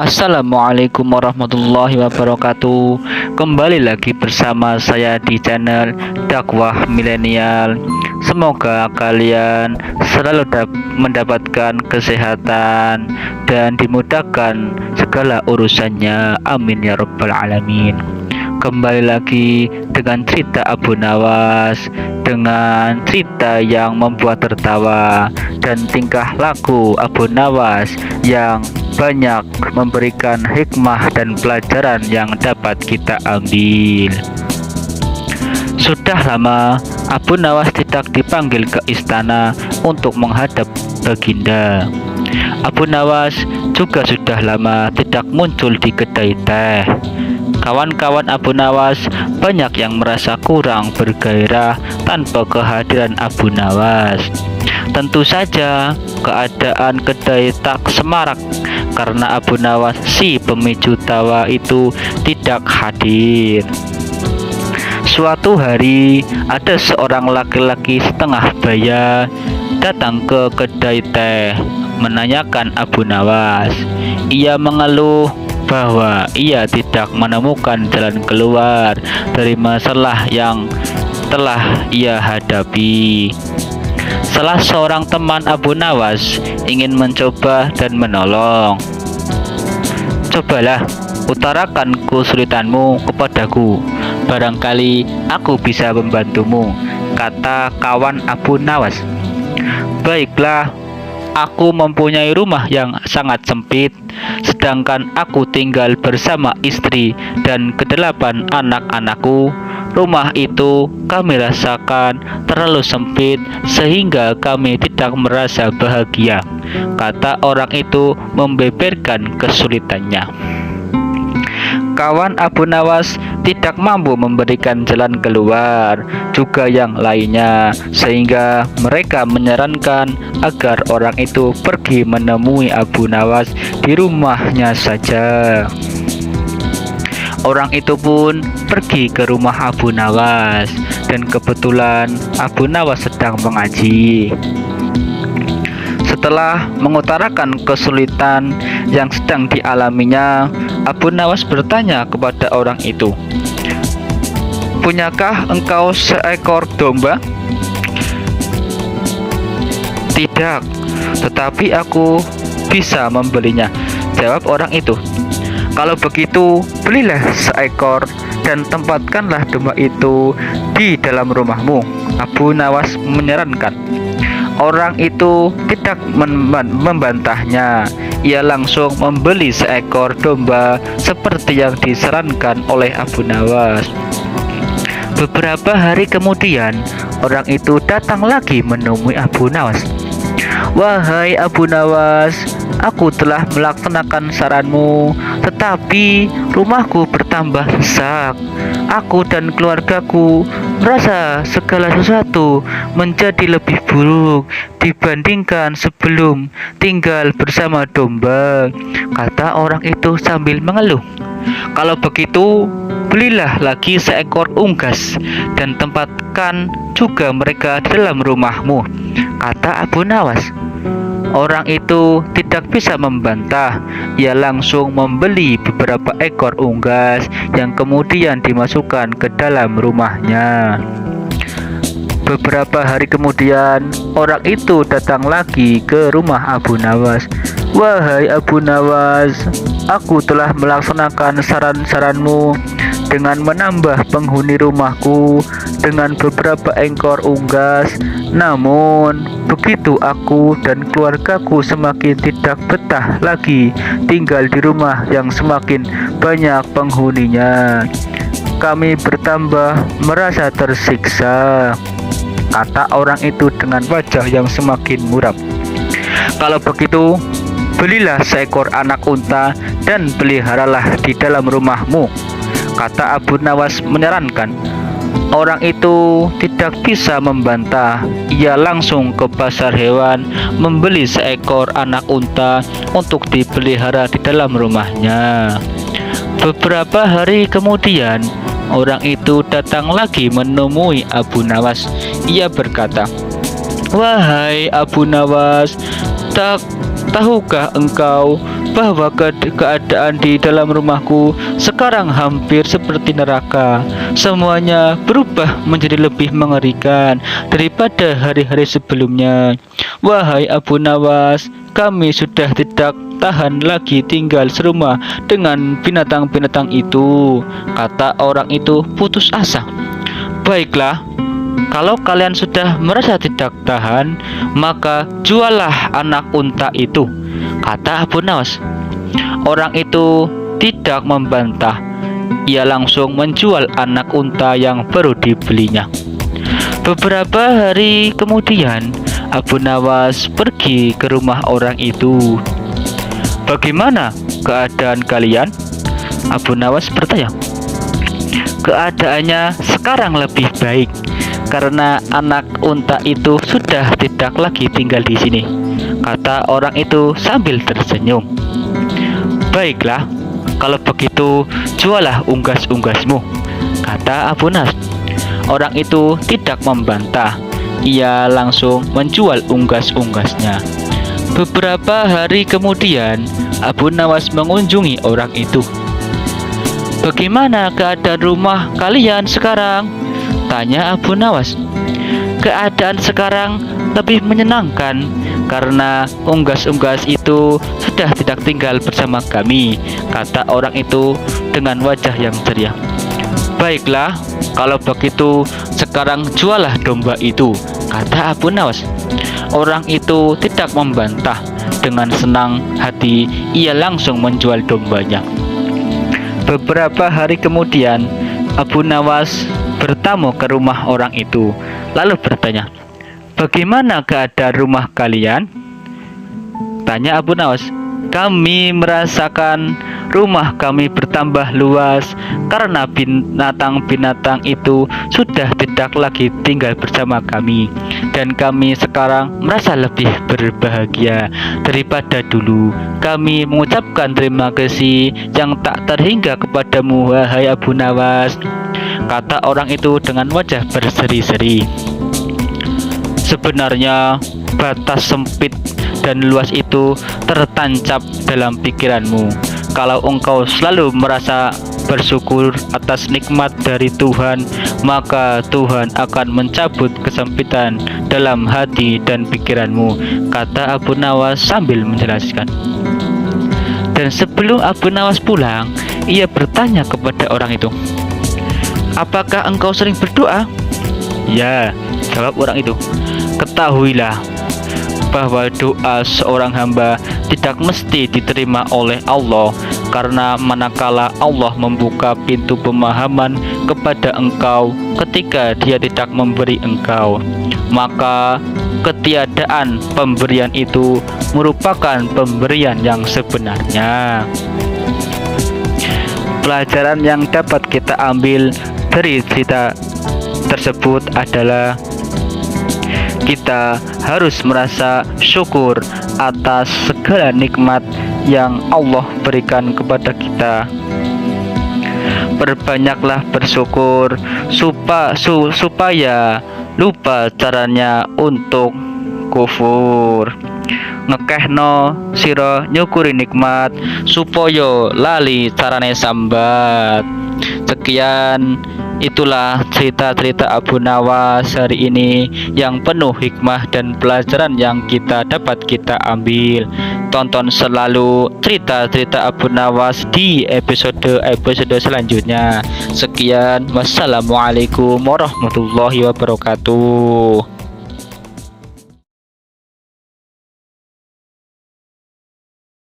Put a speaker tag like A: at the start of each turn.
A: Assalamualaikum warahmatullahi wabarakatuh. Kembali lagi bersama saya di channel Dakwah Milenial. Semoga kalian selalu mendapatkan kesehatan dan dimudahkan segala urusannya. Amin ya rabbal alamin. Kembali lagi dengan cerita Abu Nawas, dengan cerita yang membuat tertawa dan tingkah laku Abu Nawas yang banyak memberikan hikmah dan pelajaran yang dapat kita ambil. Sudah lama Abu Nawas tidak dipanggil ke istana untuk menghadap baginda. Abu Nawas juga sudah lama tidak muncul di kedai teh. Kawan-kawan Abu Nawas banyak yang merasa kurang bergairah tanpa kehadiran Abu Nawas. Tentu saja keadaan kedai tak semarak karena Abu Nawas si pemicu tawa itu tidak hadir. Suatu hari ada seorang laki-laki setengah baya datang ke kedai teh menanyakan Abu Nawas. Ia mengeluh bahwa ia tidak menemukan jalan keluar dari masalah yang telah ia hadapi. Salah seorang teman Abu Nawas ingin mencoba dan menolong. "Cobalah utarakan kesulitanmu kepadaku, barangkali aku bisa membantumu," kata kawan Abu Nawas. "Baiklah, aku mempunyai rumah yang sangat sempit, sedangkan aku tinggal bersama istri dan kedelapan anak-anakku. Rumah itu kami rasakan terlalu sempit sehingga kami tidak merasa bahagia," kata orang itu membeberkan kesulitannya. Kawan Abu Nawas tidak mampu memberikan jalan keluar, juga yang lainnya, sehingga mereka menyarankan agar orang itu pergi menemui Abu Nawas di rumahnya saja. Orang itu pun pergi ke rumah Abu Nawas, dan kebetulan Abu Nawas sedang mengaji. Setelah mengutarakan kesulitan yang sedang dialaminya, Abu Nawas bertanya kepada orang itu, "Punyakah engkau seekor domba?" "Tidak, tetapi aku bisa membelinya," jawab orang itu. "Kalau begitu, belilah seekor dan tempatkanlah domba itu di dalam rumahmu," Abu Nawas menyarankan. Orang itu tidak membantahnya. Ia langsung membeli seekor domba seperti yang disarankan oleh Abu Nawas. Beberapa hari kemudian, orang itu datang lagi menemui Abu Nawas. "Wahai Abu Nawas, aku telah melaksanakan saranmu, tetapi rumahku bertambah sesak. Aku dan keluargaku merasa segala sesuatu menjadi lebih buruk dibandingkan sebelum tinggal bersama domba," kata orang itu sambil mengeluh. "Kalau begitu, belilah lagi seekor unggas dan tempatkan juga mereka di dalam rumahmu," kata Abu Nawas. Orang itu tidak bisa membantah. Ia langsung membeli beberapa ekor unggas yang kemudian dimasukkan ke dalam rumahnya. Beberapa hari kemudian, orang itu datang lagi ke rumah Abu Nawas. "Wahai Abu Nawas, aku telah melaksanakan saran-saranmu dengan menambah penghuni rumahku dengan beberapa ekor unggas. Namun, begitu aku dan keluargaku semakin tidak betah lagi tinggal di rumah yang semakin banyak penghuninya. Kami bertambah merasa tersiksa," kata orang itu dengan wajah yang semakin muram. "Kalau begitu, belilah seekor anak unta dan peliharalah di dalam rumahmu," kata Abu Nawas menyarankan. Orang itu tidak bisa membantah. Ia langsung ke pasar hewan membeli seekor anak unta untuk dipelihara di dalam rumahnya. Beberapa hari kemudian, orang itu datang lagi menemui Abu Nawas. Ia berkata, "Wahai Abu Nawas, tahukah engkau bahwa keadaan di dalam rumahku sekarang hampir seperti neraka. Semuanya berubah menjadi lebih mengerikan daripada hari-hari sebelumnya. Wahai Abu Nawas, kami sudah tidak tahan lagi tinggal serumah dengan binatang-binatang itu, kata orang itu putus asa. Baiklah, kalau kalian sudah merasa tidak tahan, maka juallah anak unta itu, kata Abu Nawas. Orang itu tidak membantah. Ia langsung menjual anak unta yang baru dibelinya. Beberapa hari kemudian, Abu Nawas pergi ke rumah orang itu. Bagaimana keadaan kalian? Abu Nawas bertanya. Keadaannya sekarang lebih baik karena anak unta itu sudah tidak lagi tinggal di sini, kata orang itu sambil tersenyum. Baiklah, kalau begitu jualah unggas-unggasmu, kata Abu Nawas. Orang itu tidak membantah. Ia langsung menjual unggas-unggasnya. Beberapa hari kemudian, Abu Nawas mengunjungi orang itu. Bagaimana keadaan rumah kalian sekarang? Tanya Abu Nawas. Keadaan sekarang lebih menyenangkan karena unggas-unggas itu sudah tidak tinggal bersama kami, kata orang itu dengan wajah yang ceria. Baiklah, kalau begitu sekarang jualah domba itu, kata Abu Nawas. Orang itu tidak membantah. Dengan senang hati, ia langsung menjual dombanya. Beberapa hari kemudian, Abu Nawas bertamu ke rumah orang itu, lalu bertanya, bagaimana keadaan rumah kalian? Tanya Abu Nawas. Kami merasakan rumah kami bertambah luas karena binatang-binatang itu sudah tidak lagi tinggal bersama kami, dan kami sekarang merasa lebih berbahagia daripada dulu. Kami mengucapkan terima kasih yang tak terhingga kepadamu, wahai Abu Nawas, kata orang itu dengan wajah berseri-seri. Sebenarnya batas sempit dan luas itu tertancap dalam pikiranmu. Kalau engkau selalu merasa bersyukur atas nikmat dari Tuhan, maka Tuhan akan mencabut kesempitan dalam hati dan pikiranmu, kata Abu Nawas sambil menjelaskan. Dan sebelum Abu Nawas pulang, ia bertanya kepada orang itu, apakah engkau sering berdoa? Ya, jawab orang itu. Ketahuilah bahwa doa seorang hamba tidak mesti diterima oleh Allah, karena manakala Allah membuka pintu pemahaman kepada engkau ketika Dia tidak memberi engkau, maka ketiadaan pemberian itu merupakan pemberian yang sebenarnya. Pelajaran yang dapat kita ambil dari cerita tersebut adalah kita harus merasa syukur atas segala nikmat yang Allah berikan kepada kita. Perbanyaklah bersyukur supaya lupa caranya untuk kufur. Ngekehno sira nyukuri nikmat supaya lali carane sambat. Sekian, itulah cerita-cerita Abu Nawas hari ini yang penuh hikmah dan pelajaran yang kita ambil. Tonton selalu cerita-cerita Abu Nawas di episode selanjutnya. Sekian, wassalamualaikum warahmatullahi wabarakatuh.